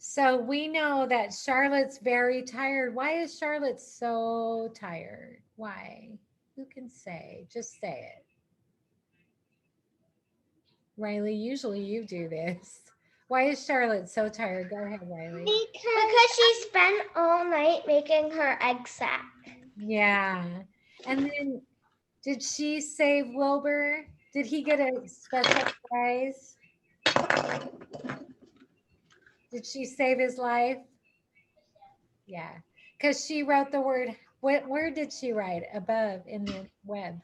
So we know that Charlotte's very tired. Why is Charlotte so tired? Why? Who can say? Just say it. Riley, usually you do this. Why is Charlotte so tired? Go ahead, Riley. Because she spent all night making her egg sack. Yeah. And then did she save Wilbur? Did he get a special prize? Did she save his life? Yeah. Because she wrote the word. What word did she write above in the web?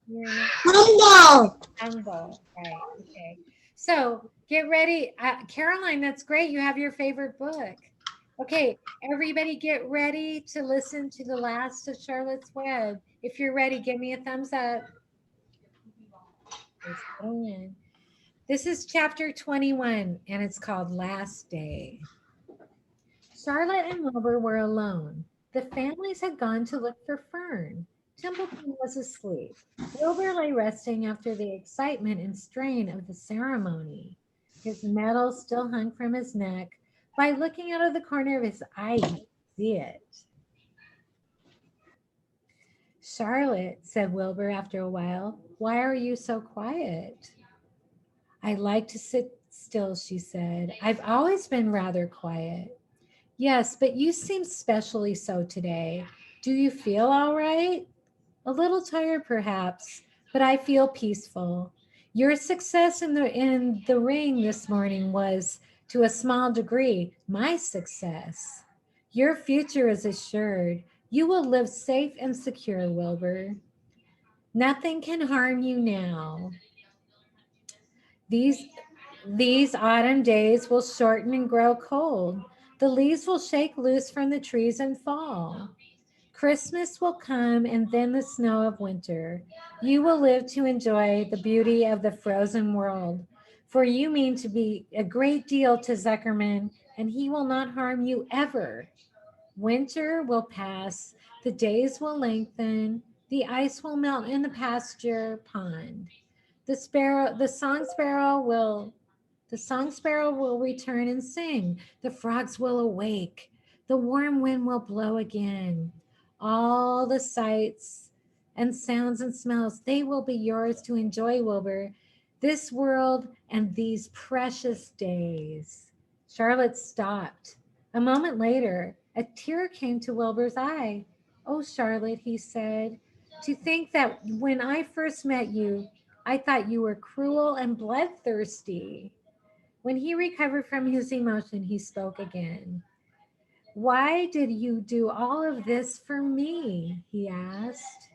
You remember? Humble. Humble. Right. Okay. So get ready. Caroline, that's great. You have your favorite book. Okay. Everybody get ready to listen to the last of Charlotte's Web. If you're ready, give me a thumbs up. Raise your hand. This is chapter 21, and it's called Last Day. Charlotte and Wilbur were alone. The families had gone to look for Fern. Templeton was asleep. Wilbur lay resting after the excitement and strain of the ceremony. His medal still hung from his neck. By looking out of the corner of his eye, he could see it. Charlotte, said Wilbur after a while, why are you so quiet? I like to sit still, she said. I've always been rather quiet. Yes, but you seem specially so today. Do you feel all right? A little tired, perhaps, but I feel peaceful. Your success in the ring this morning was, to a small degree, my success. Your future is assured. You will live safe and secure, Wilbur. Nothing can harm you now. These these autumn days will shorten and grow cold. The leaves will shake loose from the trees and fall. Christmas will come and then the snow of winter. You will live to enjoy the beauty of the frozen world. For you mean to be a great deal to Zuckerman, and he will not harm you ever. Winter will pass, the days will lengthen, the ice will melt in the pasture pond. The song sparrow will return and sing. The frogs will awake. The warm wind will blow again. All the sights and sounds and smells, they will be yours to enjoy, Wilbur. This world and these precious days. Charlotte stopped. A moment later, a tear came to Wilbur's eye. Oh, Charlotte, he said, to think that when I first met you, I thought you were cruel and bloodthirsty. When he recovered from his emotion, he spoke again. Why did you do all of this for me? He asked.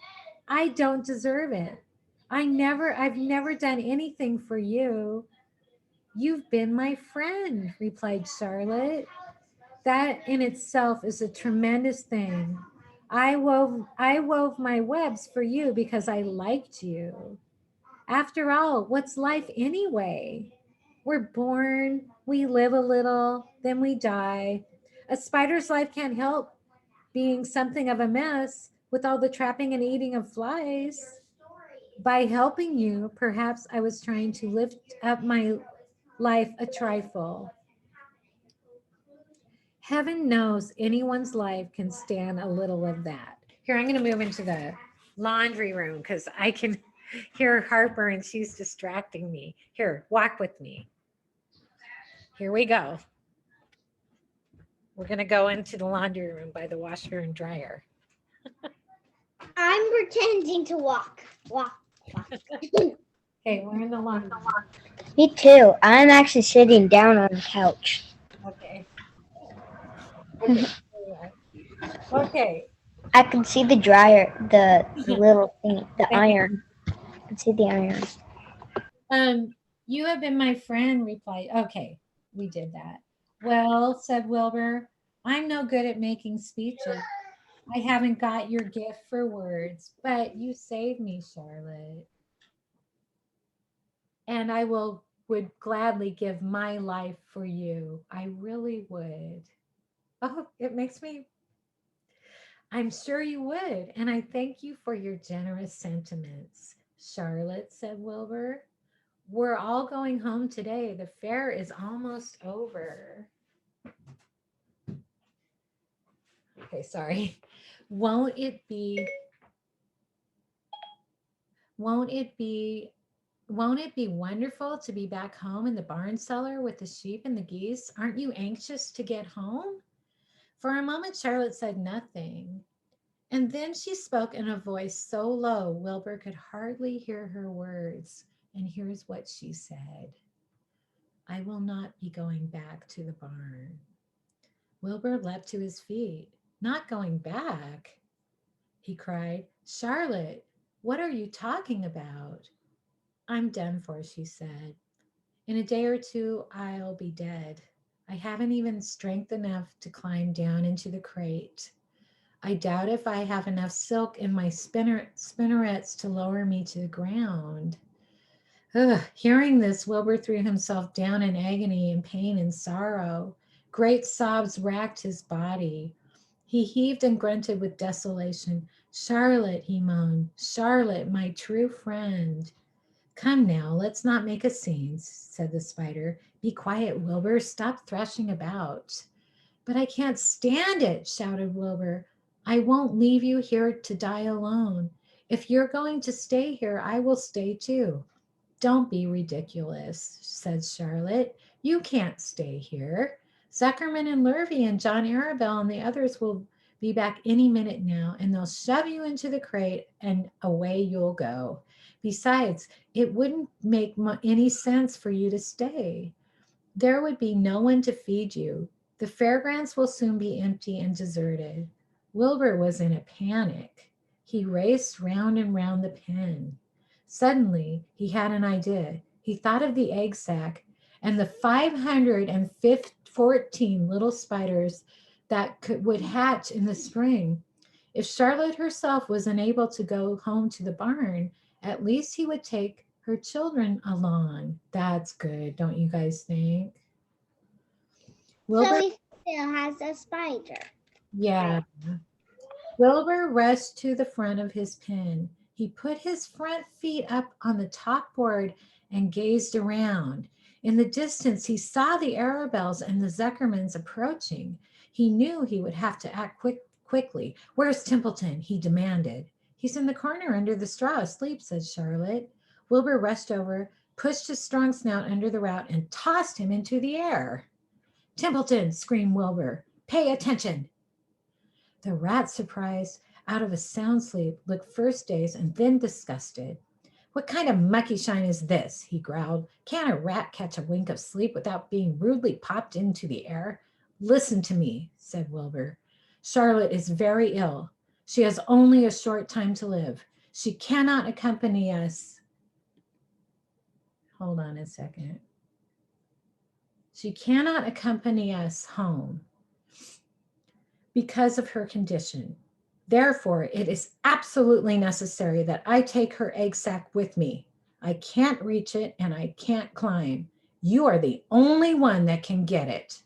I don't deserve it. I've never done anything for you. You've been my friend, replied Charlotte. That in itself is a tremendous thing. I wove my webs for you because I liked you. After all, what's life anyway? We're born, we live a little, then we die. A spider's life can't help being something of a mess with all the trapping and eating of flies. By helping you, perhaps I was trying to lift up my life a trifle. Heaven knows anyone's life can stand a little of that. Here, I'm going to move into the laundry room because I can hear Harper and she's distracting me. Here, walk with me. Here we go. We're going to go into the laundry room by the washer and dryer. I'm pretending to walk. Walk. Okay, we're in the laundry room. Me too. I'm actually sitting down on the couch. Okay. Okay. Okay. I can see the dryer, the little thing, the iron. I can see the iron. You have been my friend, replied. Okay, we did that. Well, said Wilbur, I'm no good at making speeches. I haven't got your gift for words, but you saved me, Charlotte. And I would gladly give my life for you. I really would. Oh, it makes me, I'm sure you would. And I thank you for your generous sentiments. Charlotte, said Wilbur. we're all going home today. The fair is almost over. Okay, sorry. Won't it be, won't it be, won't it be wonderful to be back home in the barn cellar with the sheep and the geese? Aren't you anxious to get home? For a moment, Charlotte said nothing. And then she spoke in a voice so low, Wilbur could hardly hear her words. And here's what she said: I will not be going back to the barn. Wilbur leapt to his feet. Not going back? He cried. Charlotte, what are you talking about? I'm done for, she said. In a day or two, I'll be dead. I haven't even strength enough to climb down into the crate. I doubt if I have enough silk in my spinnerets to lower me to the ground. Ugh. Hearing this, Wilbur threw himself down in agony and pain and sorrow. Great sobs racked his body. He heaved and grunted with desolation. Charlotte, he moaned, Charlotte, my true friend. Come now, let's not make a scene, said the spider. Be quiet, Wilbur. Stop thrashing about. But I can't stand it, shouted Wilbur. I won't leave you here to die alone. If you're going to stay here, I will stay too. Don't be ridiculous, said Charlotte. You can't stay here. Zuckerman and Lurvy and John Arabelle and the others will be back any minute now, and they'll shove you into the crate and away you'll go. Besides, it wouldn't make any sense for you to stay. There would be no one to feed you. The fairgrounds will soon be empty and deserted. Wilbur was in a panic. He raced round and round the pen. Suddenly, he had an idea. He thought of the egg sack and the 514 little spiders that would hatch in the spring. If Charlotte herself was unable to go home to the barn, at least he would take her children along. That's good, don't you guys think? Wilbur, So he still has a spider. yeah. Wilbur rushed to the front of his pen. He put his front feet up on the top board and gazed around. In the distance, he saw the Arabelles and the Zuckermans approaching. He knew he would have to act quickly. Where's Templeton? He demanded. He's in the corner under the straw asleep, said Charlotte. Wilbur rushed over, pushed his strong snout under the route, and tossed him into the air. Templeton, screamed Wilbur. Pay attention. The rat, surprised out of a sound sleep, looked first dazed and then disgusted. What kind of mucky shine is this? He growled. Can't a rat catch a wink of sleep without being rudely popped into the air? Listen to me, said Wilbur. Charlotte is very ill. She has only a short time to live. She cannot accompany us. Hold on a second. She cannot accompany us home because of her condition. Therefore, it is absolutely necessary that I take her egg sac with me. I can't reach it and I can't climb. You are the only one that can get it.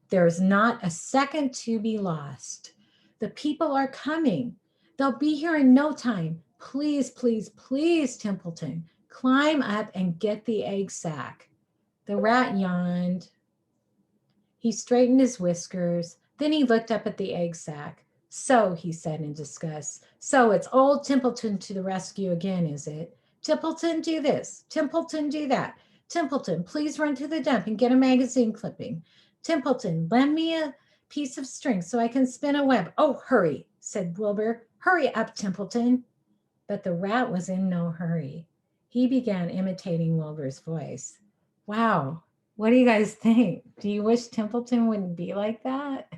There is not a second to be lost. The people are coming. They'll be here in no time. Please, please, please, Templeton, climb up and get the egg sac. The rat yawned. He straightened his whiskers. Then he looked up at the egg sac. So, he said in disgust, so it's old Templeton to the rescue again, is it? Templeton, do this. Templeton, do that. Templeton, please run to the dump and get a magazine clipping. Templeton, lend me a piece of string so I can spin a web. Oh, hurry, said Wilbur. Hurry up, Templeton. But the rat was in no hurry. He began imitating Wilbur's voice. Wow, what do you guys think? Do you wish Templeton wouldn't be like that?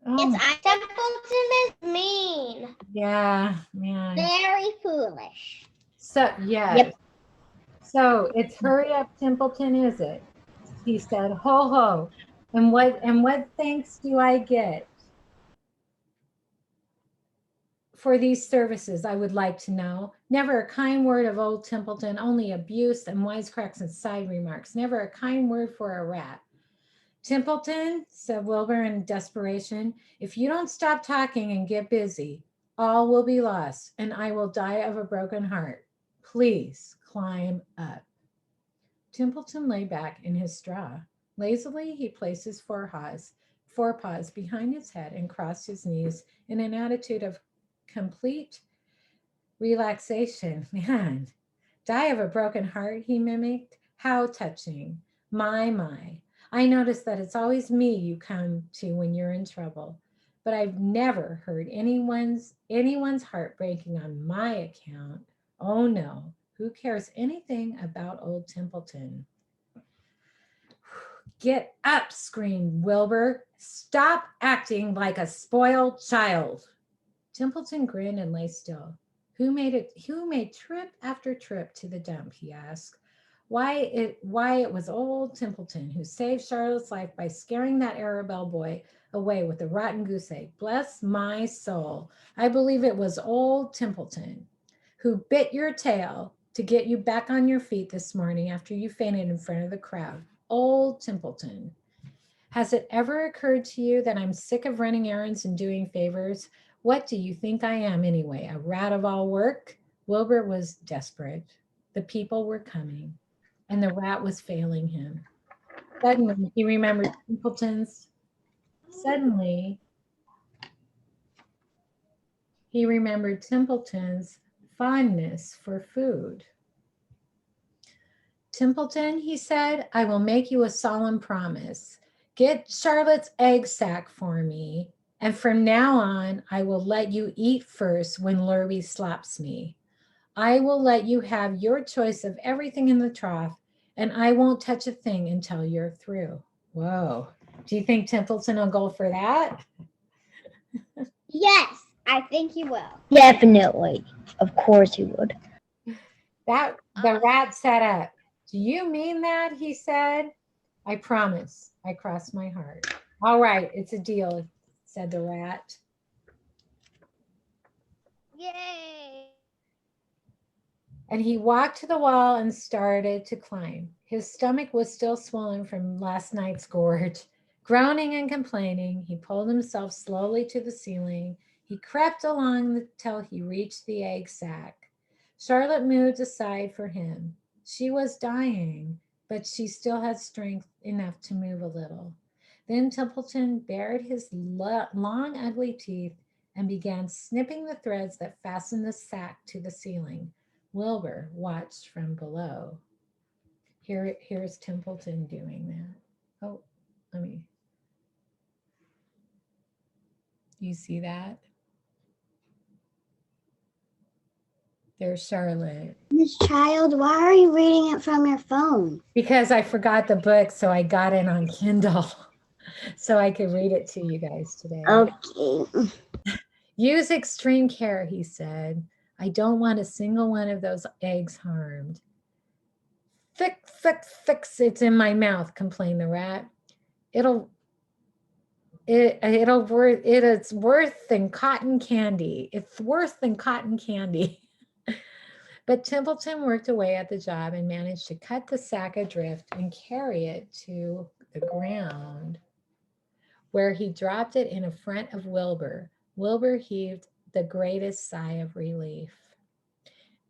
Templeton is mean. Yeah, man. Very foolish. So, yeah. Yep. So it's hurry up, Templeton, is it? He said, ho ho. And what thanks do I get for these services? I would like to know. Never a kind word of old Templeton, only abuse and wisecracks and side remarks. Never a kind word for a rat. Templeton, said Wilbur in desperation, if you don't stop talking and get busy, all will be lost and I will die of a broken heart. Please climb up. Templeton lay back in his straw. Lazily, he placed his forepaws behind his head and crossed his knees in an attitude of complete relaxation. Man, die of a broken heart, he mimicked. How touching. My. I notice that it's always me you come to when you're in trouble, but I've never heard anyone's heart breaking on my account. Oh no, who cares anything about old Templeton? Get up, screamed Wilbur. Stop acting like a spoiled child. Templeton grinned and lay still. Who made trip after trip to the dump, he asked. Why it was old Templeton who saved Charlotte's life by scaring that Arabelle boy away with a rotten goose egg. Bless my soul. I believe it was old Templeton who bit your tail to get you back on your feet this morning after you fainted in front of the crowd. Old Templeton. Has it ever occurred to you that I'm sick of running errands and doing favors? What do you think I am anyway? A rat of all work? Wilbur was desperate. The people were coming, and the rat was failing him. Suddenly, he remembered Templeton's fondness for food. Templeton, he said, I will make you a solemn promise. Get Charlotte's egg sack for me, and from now on, I will let you eat first when Lurby slaps me. I will let you have your choice of everything in the trough, and I won't touch a thing until you're through. Whoa. Do you think Templeton will go for that? Yes, I think he will. Definitely. Of course he would. That the rat sat up. Do you mean that? He said. I promise. I crossed my heart. All right, it's a deal, said the rat. Yay! And he walked to the wall and started to climb. His stomach was still swollen from last night's gorge. Groaning and complaining, he pulled himself slowly to the ceiling. He crept along till he reached the egg sack. Charlotte moved aside for him. She was dying, but she still had strength enough to move a little. Then Templeton bared his long, ugly teeth and began snipping the threads that fastened the sack to the ceiling. Wilbur watched from below. Here's Templeton doing that. Oh, you see that? There's Charlotte. Miss Child, why are you reading it from your phone? Because I forgot the book, so I got it on Kindle so I could read it to you guys today. Okay. Use extreme care, he said. I don't want a single one of those eggs harmed. Fix, it's in my mouth, complained the rat. It's worse than cotton candy. It's worse than cotton candy. But Templeton worked away at the job and managed to cut the sack adrift and carry it to the ground, where he dropped it in front of Wilbur. Wilbur heaved the greatest sigh of relief.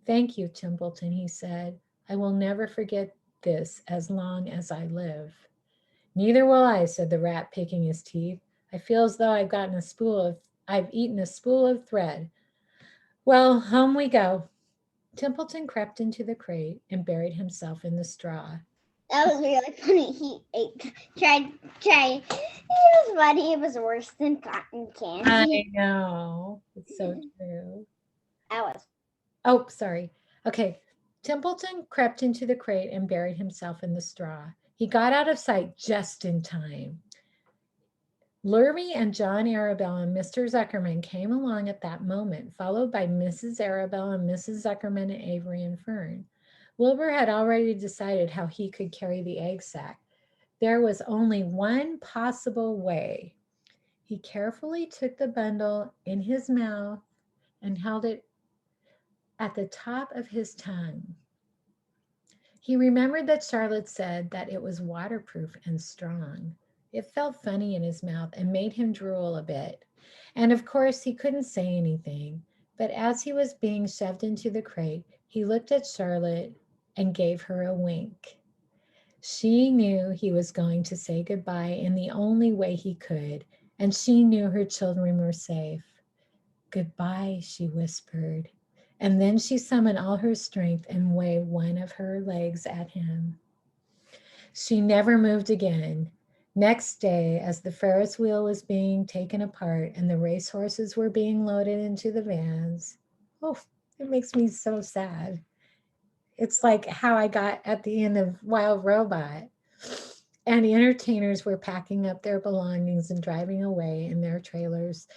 Thank you, Templeton, he said. I will never forget this as long as I live. Neither will I, said the rat, picking his teeth. I feel as though I've eaten a spool of thread. Well, home we go. Templeton crept into the crate and buried himself in the straw. That was really funny. He tried. It was funny. It was worse than cotton candy. I know. It's so true. That was. Oh, sorry. Okay. Templeton crept into the crate and buried himself in the straw. He got out of sight just in time. Lurby and John Arabelle and Mr. Zuckerman came along at that moment, followed by Mrs. Arabelle and Mrs. Zuckerman and Avery and Fern. Wilbur had already decided how he could carry the egg sack. There was only one possible way. He carefully took the bundle in his mouth and held it at the top of his tongue. He remembered that Charlotte said that it was waterproof and strong. It felt funny in his mouth and made him drool a bit. And of course, he couldn't say anything. But as he was being shoved into the crate, he looked at Charlotte and gave her a wink. She knew he was going to say goodbye in the only way he could, and she knew her children were safe. Goodbye, she whispered, and then she summoned all her strength and waved one of her legs at him. She never moved again. Next day, as the Ferris wheel was being taken apart and the racehorses were being loaded into the vans, oh, it makes me so sad. It's like how I got at the end of Wild Robot. And the entertainers were packing up their belongings and driving away in their trailers.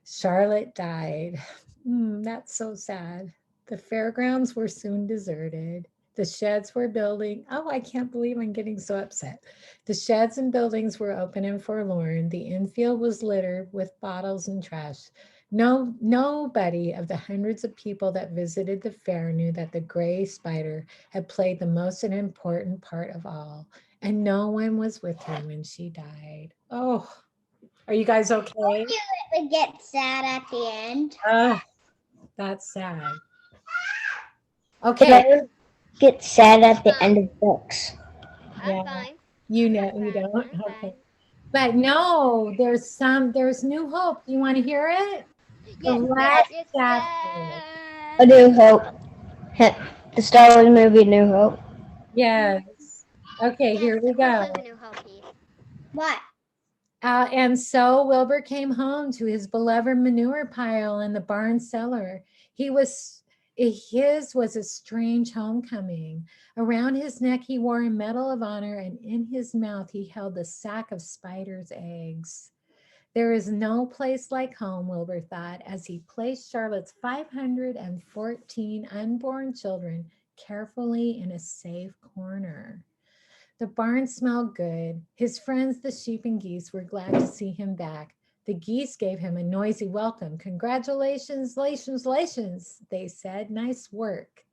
Charlotte died. That's so sad. The fairgrounds were soon deserted. The sheds were building. Oh, I can't believe I'm getting so upset. The sheds and buildings were open and forlorn. The infield was littered with bottles and trash. Nobody of the hundreds of people that visited the fair knew that the gray spider had played the most important part of all. And no one was with her when she died. Oh, are you guys okay? It would get sad at the end. That's sad. But Okay. I would get sad at the end of books. Yeah. I'm fine. You know, I'm you fine, don't? I'm Okay. fine. But no, there's New Hope. Do you want to hear it? The Yes, last yes, chapter. A New Hope. The Star Wars movie New Hope. Yes. Okay, here we go. What? And so Wilbur came home to his beloved manure pile in the barn cellar. His was a strange homecoming. Around his neck, he wore a medal of honor, and in his mouth, he held a sack of spider's eggs. There is no place like home, Wilbur thought, as he placed Charlotte's 514 unborn children carefully in a safe corner. The barn smelled good. His friends, the sheep and geese, were glad to see him back. The geese gave him a noisy welcome. Congratulations, they said. Nice work.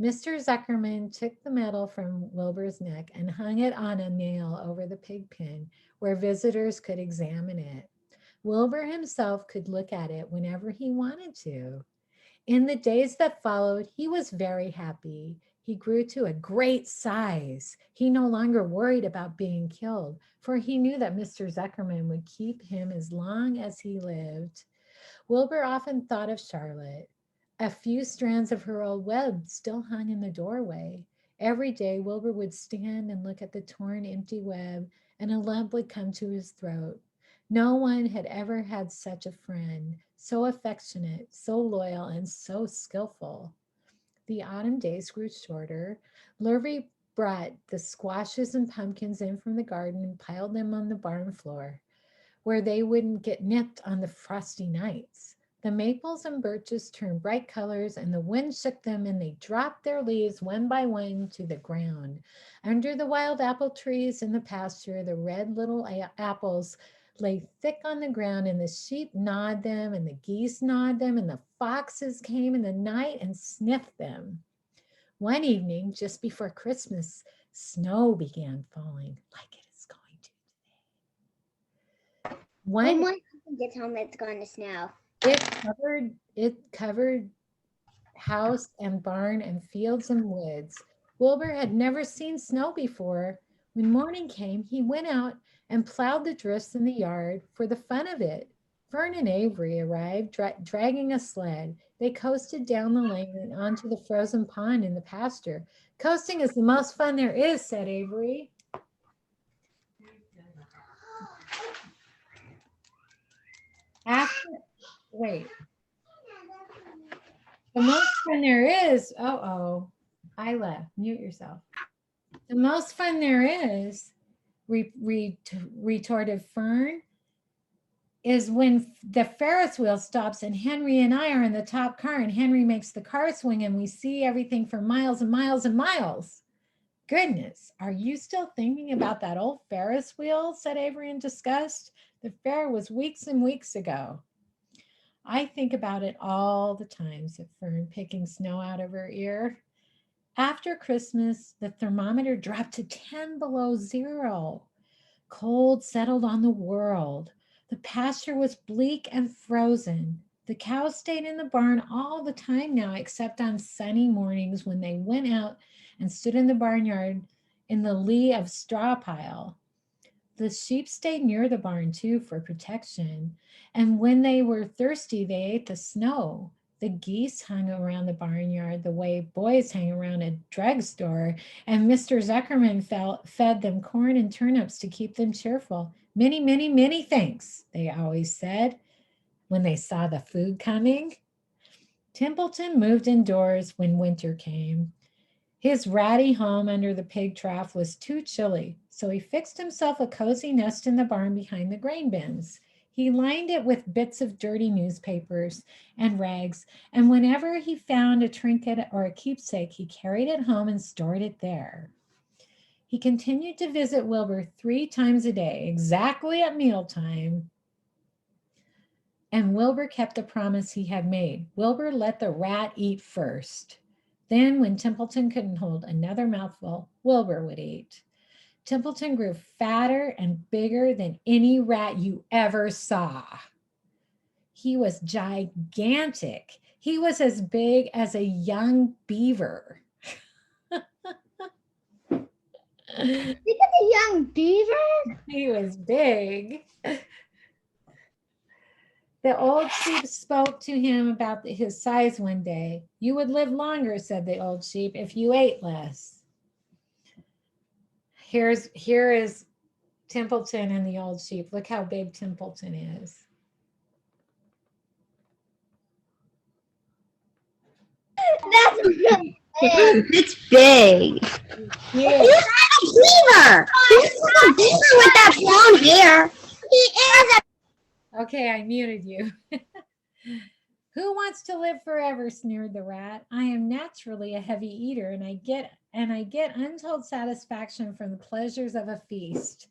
Mr. Zuckerman took the medal from Wilbur's neck and hung it on a nail over the pig pen where visitors could examine it. Wilbur himself could look at it whenever he wanted to. In the days that followed, he was very happy. He grew to a great size. He no longer worried about being killed, for he knew that Mr. Zuckerman would keep him as long as he lived. Wilbur often thought of Charlotte. A few strands of her old web still hung in the doorway. Every day, Wilbur would stand and look at the torn, empty web, and a lump would come to his throat. No one had ever had such a friend, so affectionate, so loyal, and so skillful. The autumn days grew shorter. Lurvy brought the squashes and pumpkins in from the garden and piled them on the barn floor, where they wouldn't get nipped on the frosty nights. The maples and birches turned bright colors, and the wind shook them, and they dropped their leaves one by one to the ground. Under the wild apple trees in the pasture, the red little apples lay thick on the ground, and the sheep gnawed them, and the geese gnawed them, and the foxes came in the night and sniffed them. One evening, just before Christmas, snow began falling like it is going to today. When my husband gets home, it's going to snow. It covered house and barn and fields and woods. Wilbur had never seen snow before. When morning came, he went out and plowed the drifts in the yard for the fun of it. Fern and Avery arrived, dragging a sled. They coasted down the lane and onto the frozen pond in the pasture. Coasting is the most fun there is, said Avery. The most fun there is, I left, mute yourself. The most fun there is, retorted Fern, is when the Ferris wheel stops and Henry and I are in the top car and Henry makes the car swing and we see everything for miles and miles and miles. Goodness, are you still thinking about that old Ferris wheel? Said Avery in disgust. The fair was weeks and weeks ago. I think about it all the time, said Fern, picking snow out of her ear. After Christmas, the thermometer dropped to 10 below zero. Cold settled on the world. The pasture was bleak and frozen. The cows stayed in the barn all the time now, except on sunny mornings when they went out and stood in the barnyard in the lee of straw pile. The sheep stayed near the barn too for protection, and when they were thirsty, they ate the snow. The geese hung around the barnyard the way boys hang around a drugstore, and Mr. Zuckerman fed them corn and turnips to keep them cheerful. Many, many, many thanks, they always said when they saw the food coming. Templeton moved indoors when winter came. His ratty home under the pig trough was too chilly, so he fixed himself a cozy nest in the barn behind the grain bins. He lined it with bits of dirty newspapers and rags, and whenever he found a trinket or a keepsake, he carried it home and stored it there. He continued to visit Wilbur 3 times a day, exactly at mealtime. And Wilbur kept the promise he had made. Wilbur let the rat eat first. Then, when Templeton couldn't hold another mouthful, Wilbur would eat. Templeton grew fatter and bigger than any rat you ever saw. He was gigantic. He was as big as a young beaver. Look at the young beaver. He was big. The old sheep spoke to him about his size one day. You would live longer, said the old sheep, if you ate less. Here is Templeton and the old sheep. Look how big Templeton is. That's really big. It's big. Yeah. You have a beaver. He's a beaver with that blonde hair. He is a Okay, I muted you. Who wants to live forever? Sneered the rat. I am naturally a heavy eater, and I get untold satisfaction from the pleasures of a feast.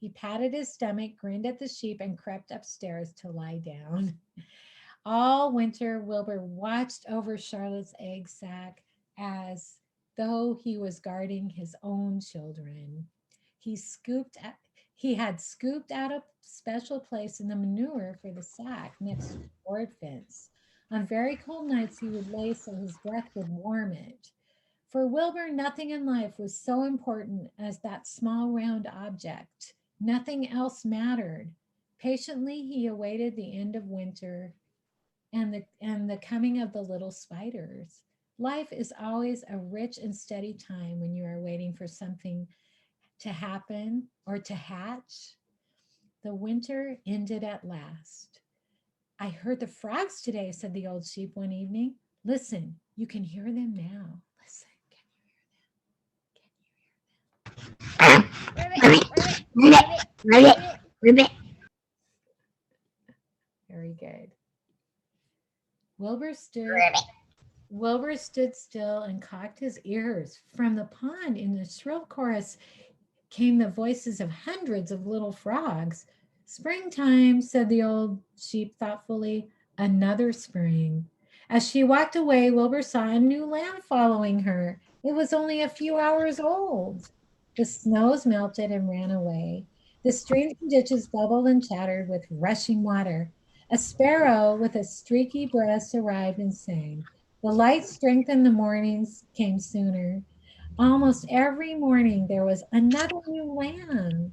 He patted his stomach, grinned at the sheep, and crept upstairs to lie down. All winter, Wilbur watched over Charlotte's egg sack as though he was guarding his own children. He had scooped out a special place in the manure for the sack next to the board fence. On very cold nights, he would lay so his breath would warm it. For Wilbur, nothing in life was so important as that small round object. Nothing else mattered. Patiently, he awaited the end of winter and the coming of the little spiders. Life is always a rich and steady time when you are waiting for something to happen or to hatch. The winter ended at last. I heard the frogs today, said the old sheep one evening. Listen, you can hear them now. Listen, can you hear them? Ribbit. Very good. Wilbur stood still and cocked his ears. From the pond in the shrill chorus came the voices of hundreds of little frogs. Springtime, said the old sheep thoughtfully. Another spring. As she walked away, Wilbur saw a new lamb following her. It was only a few hours old. The snows melted and ran away. The streams and ditches bubbled and chattered with rushing water. A sparrow with a streaky breast arrived and sang. The light strengthened, the mornings came sooner. Almost every morning there was another new lamb.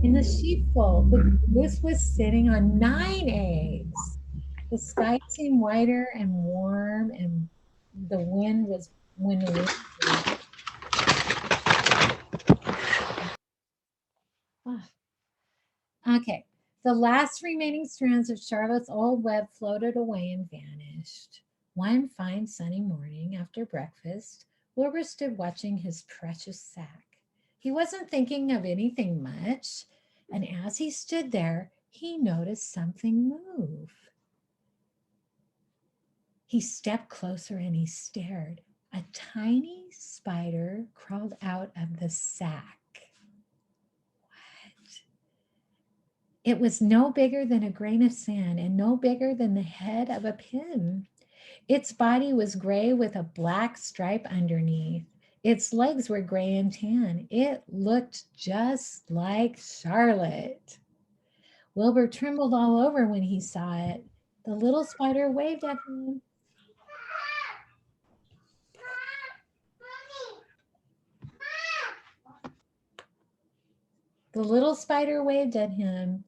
In the sheepfold, the goose was sitting on 9 eggs. The sky seemed whiter and warm, and the wind was blew. Okay, the last remaining strands of Charlotte's old web floated away and vanished. One fine sunny morning after breakfast, Wilbur stood watching his precious sack. He wasn't thinking of anything much, and as he stood there, he noticed something move. He stepped closer and he stared. A tiny spider crawled out of the sack. What? It was no bigger than a grain of sand and no bigger than the head of a pin. Its body was gray with a black stripe underneath. Its legs were gray and tan. It looked just like Charlotte. Wilbur trembled all over when he saw it. The little spider waved at him. The little spider waved at him.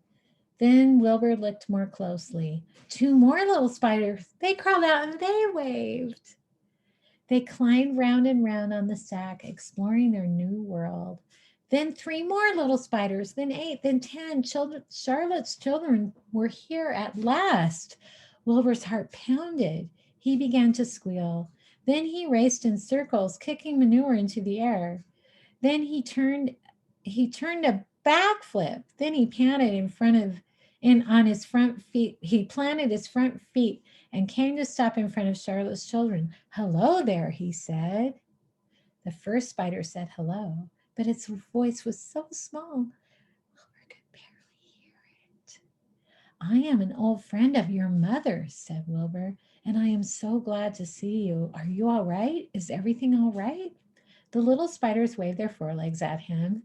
Then Wilbur looked more closely. 2 more little spiders. They crawled out and they waved. They climbed round and round on the sack, exploring their new world. Then 3 more little spiders, then 8, then 10. Charlotte's children were here at last. Wilbur's heart pounded. He began to squeal. Then he raced in circles, kicking manure into the air. Then he turned a backflip. Then he panted on his front feet. He planted his front feet and came to stop in front of Charlotte's children. "Hello there," he said. The first spider said hello, but its voice was so small, Wilbur could barely hear it. "I am an old friend of your mother," said Wilbur, "and I am so glad to see you. Are you all right? Is everything all right?" The little spiders waved their forelegs at him.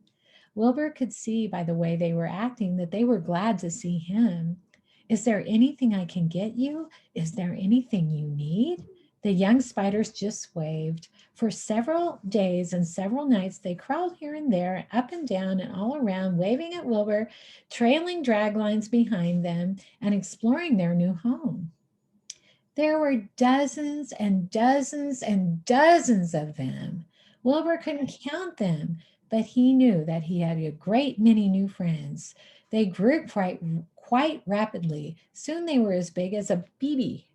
Wilbur could see by the way they were acting that they were glad to see him. "Is there anything I can get you? Is there anything you need?" The young spiders just waved. For several days and several nights, they crawled here and there, up and down and all around, waving at Wilbur, trailing drag lines behind them, and exploring their new home. There were dozens and dozens and dozens of them. Wilbur couldn't count them, but he knew that he had a great many new friends. They grew quite rapidly. Soon they were as big as a BB.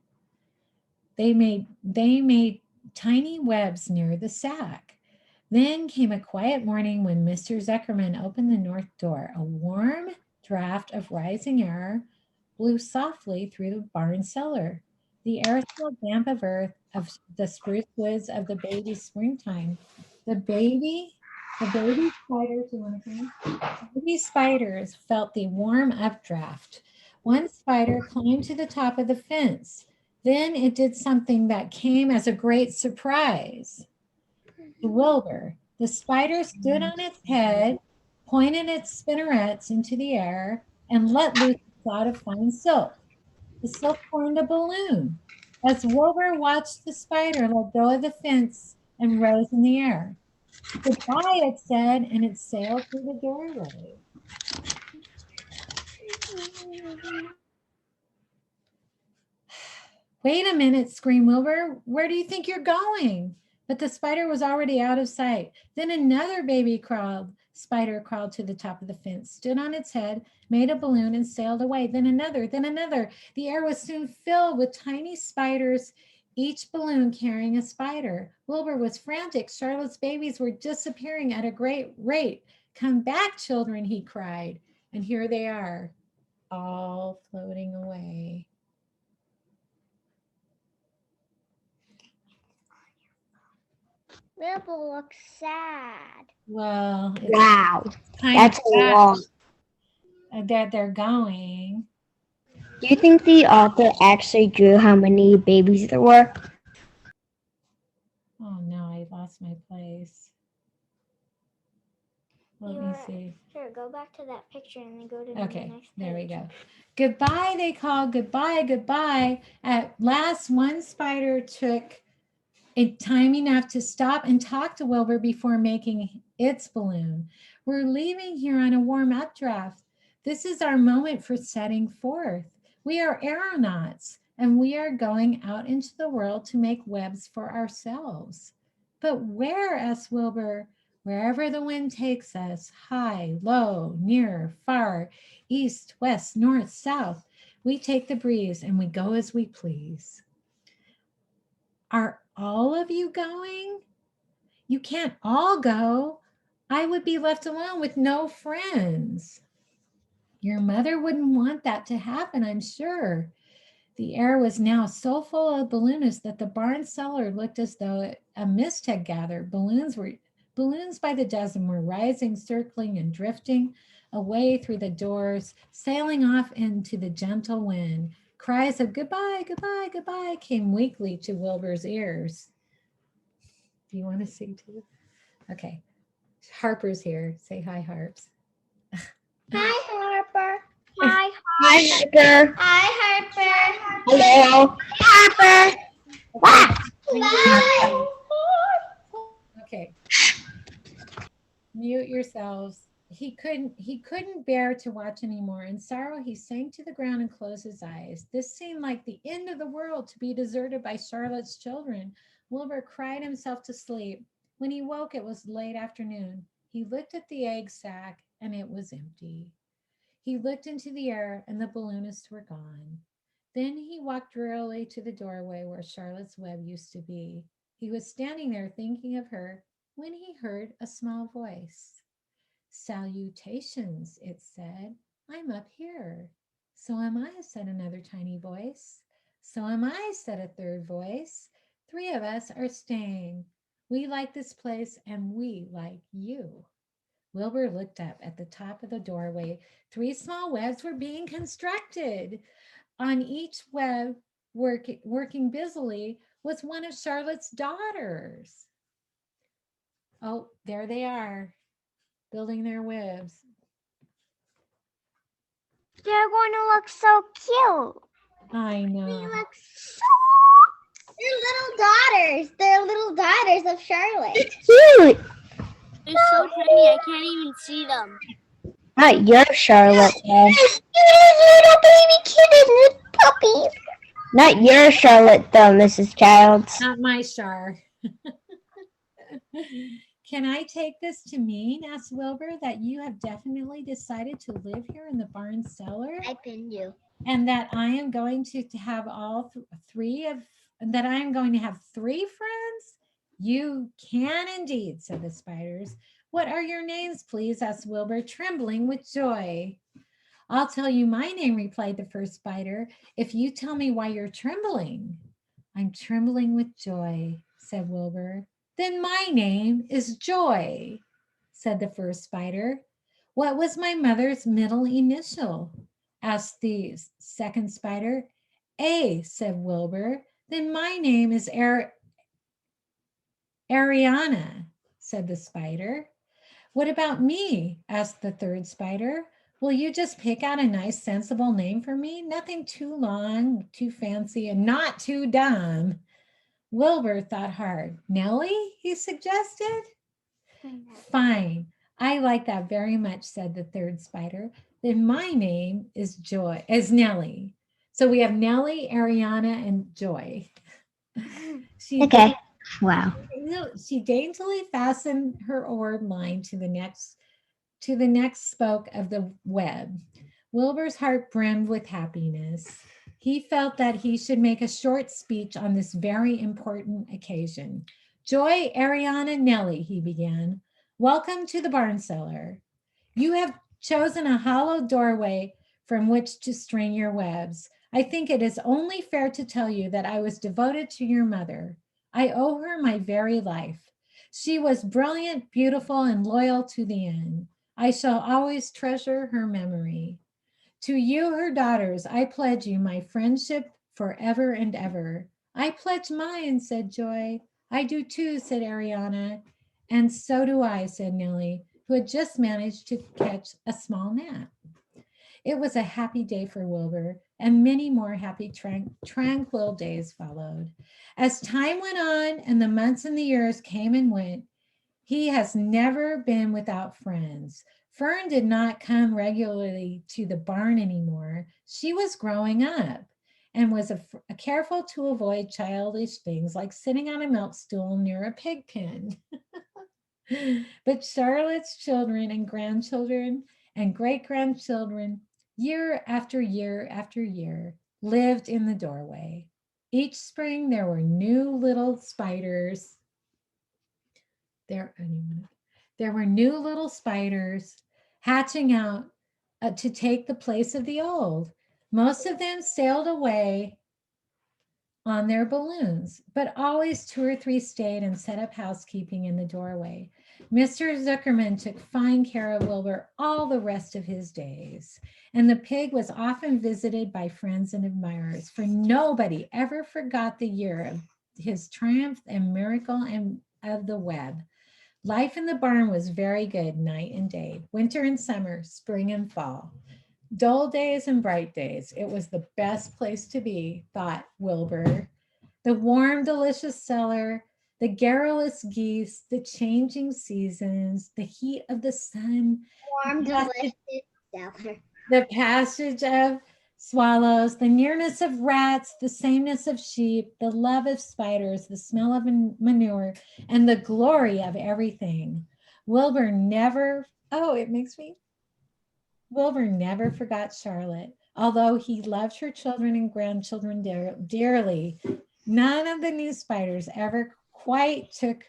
They made tiny webs near the sack. Then came a quiet morning when Mr. Zuckerman opened the north door. A warm draft of rising air blew softly through the barn cellar. The air smelled damp of earth, of the spruce woods of the baby springtime. The baby spiders, you want to come? Baby spiders felt the warm updraft. One spider climbed to the top of the fence. Then it did something that came as a great surprise to Wilbur. The spider stood on its head, pointed its spinnerets into the air, and let loose a cloud of fine silk. The silk formed a balloon. As Wilbur watched the spider let go of the fence and rose in the air. "Goodbye," it said, and it sailed through the doorway. "Wait a minute," screamed Wilbur. "Where do you think you're going?" But the spider was already out of sight. Then another baby spider crawled to the top of the fence, stood on its head, made a balloon, and sailed away. Then another, then another. The air was soon filled with tiny spiders, each balloon carrying a spider. Wilbur was frantic. Charlotte's babies were disappearing at a great rate. "Come back, children," he cried. And here they are, all floating away. Wilbur looks sad. Well, it's Wow. kind That's of a sad lot. that they're going. Do you think the author actually drew how many babies there were? Oh no, I lost my place. Let me see. Sure, go back to that picture and then go to Okay, the next page. there we go. "Goodbye," they called. "Goodbye, goodbye." At last, one spider took it time enough to stop and talk to Wilbur before making its balloon. "We're leaving here on a warm updraft. This is our moment for setting forth. We are aeronauts, and we are going out into the world to make webs for ourselves." "But where?" asked Wilbur. "Wherever the wind takes us, high, low, near, far, east, west, north, south. We take the breeze and we go as we please." "Are all of you going?" "You can't all go. I would be left alone with no friends." "Your mother wouldn't want that to happen, I'm sure." The air was now so full of balloonists that the barn cellar looked as though a mist had gathered. Balloons by the dozen were rising, circling, and drifting away through the doors, sailing off into the gentle wind. Cries of "Goodbye, goodbye, goodbye" came weakly to Wilbur's ears. Do you want to sing too? Okay. Harper's here. Say hi, Harps. Hi, Harper. Hi, Hi, Harper. Hi, Harper. Hello. Harper. Hello. Okay. Mute yourselves. he couldn't bear to watch anymore. In sorrow, he sank to the ground and closed his eyes. This seemed like the end of the world, to be deserted by Charlotte's children. Wilbur cried himself to sleep. When he woke, it was late afternoon. He looked at the egg sack and it was empty. He looked into the air and the balloonists were gone. Then he walked drearily to the doorway where Charlotte's web used to be. He was standing there thinking of her when he heard a small voice. Salutations, it said. I'm up here. So am I, said another tiny voice. So am I, said a third voice. Three of us are staying. We like this place and we like you. Wilbur looked up at the top of the doorway. Three small webs were being constructed. On each web, working busily, was one of Charlotte's daughters. Oh, there they are, building their webs. They're going to look so cute. I They know. look so They're little daughters of Charlotte. Cute. They're so tiny, I can't even see them. Not your Charlotte, though. Little baby kittens, little puppies. Not your Charlotte, though, Mrs. Childs. Not my Char. Can I take this to mean, asked Wilbur, that you have definitely decided to live here in the barn cellar? I pinned you. And that I am going to have that I am going to have three friends? You can indeed, said the spiders. What are your names, please? Asked Wilbur, trembling with joy. I'll tell you my name, replied the first spider, if you tell me why you're trembling. I'm trembling with joy, said Wilbur. Then my name is Joy, said the first spider. What was my mother's middle initial? Asked the second spider. A, said Wilbur. Then my name is Ariana, said the spider. What about me? Asked the third spider. Will you just pick out a nice, sensible name for me? Nothing too long, too fancy, and not too dumb. Wilbur thought hard. Nellie, he suggested. Fine. I like that very much, said the third spider. Then my name is Nellie. So we have Nellie, Ariana, and Joy. Okay. Wow. She daintily fastened her oar line to the next spoke of the web. Wilbur's heart brimmed with happiness. He felt that he should make a short speech on this very important occasion. Joy, Ariana, Nellie, he began. Welcome to the barn cellar. You have chosen a hollow doorway from which to string your webs. I think it is only fair to tell you that I was devoted to your mother. I owe her my very life. She was brilliant, beautiful, and loyal to the end. I shall always treasure her memory. To you, her daughters, I pledge you my friendship forever and ever. I pledge mine, said Joy. I do too, said Ariana. And so do I, said Nellie, who had just managed to catch a small gnat. It was a happy day for Wilbur, and many more happy, tranquil days followed. As time went on and the months and the years came and went, he has never been without friends. Fern did not come regularly to the barn anymore. She was growing up and was careful to avoid childish things like sitting on a milk stool near a pig pen. But Charlotte's children and grandchildren and great-grandchildren, year after year after year, lived in the doorway. Each spring there were new little spiders. There were new little spiders hatching out to take the place of the old. Most of them sailed away on their balloons, but always two or three stayed and set up housekeeping in the doorway. Mr. Zuckerman took fine care of Wilbur all the rest of his days, and the pig was often visited by friends and admirers, for nobody ever forgot the year of his triumph and miracle and of the web. Life in the barn was very good night and day, winter and summer, spring and fall. Dull days and bright days. It was the best place to be, thought Wilbur. The warm, delicious cellar, the garrulous geese, the changing seasons, the heat of the sun, Warm, Yes, delicious, stellar. the passage of swallows, the nearness of rats, the sameness of sheep, the love of spiders, the smell of manure, and the glory of everything. Wilbur never, oh, it makes me, Wilbur never forgot Charlotte. Although he loved her children and grandchildren dearly, none of the new spiders ever quite took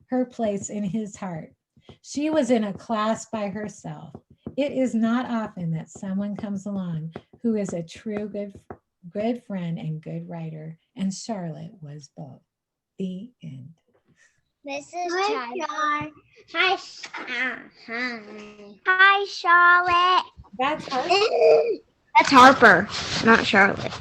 her place in his heart. She was in a class by herself. It is not often that someone comes along who is a true good friend and good writer, and Charlotte was both. The end. This is Hi, Charlotte. Hi. Hi. Hi, Charlotte. That's hard. That's Harper, not Charlotte.